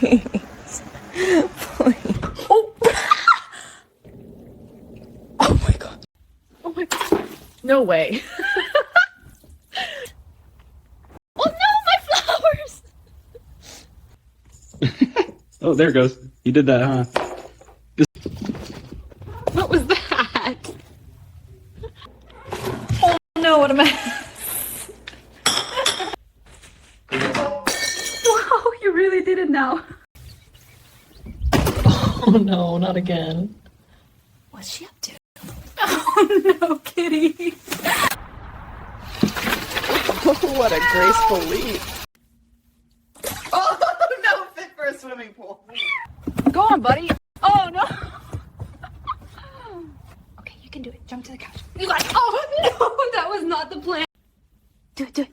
Please. Please. Oh! Oh my god. Oh my god. No way. Oh no, my flowers! Oh, there it goes. You did that, huh? What was that? Oh no, what a mess. Wow, you really did it now. Oh no, not again. What's she up to? Oh no, kitty. What a graceful leap. Oh no, fit for a swimming pool. Go on, buddy. Oh no. Okay, you can do it. Jump to the couch. You got it. Oh no, that was not the plan. Do it, do it.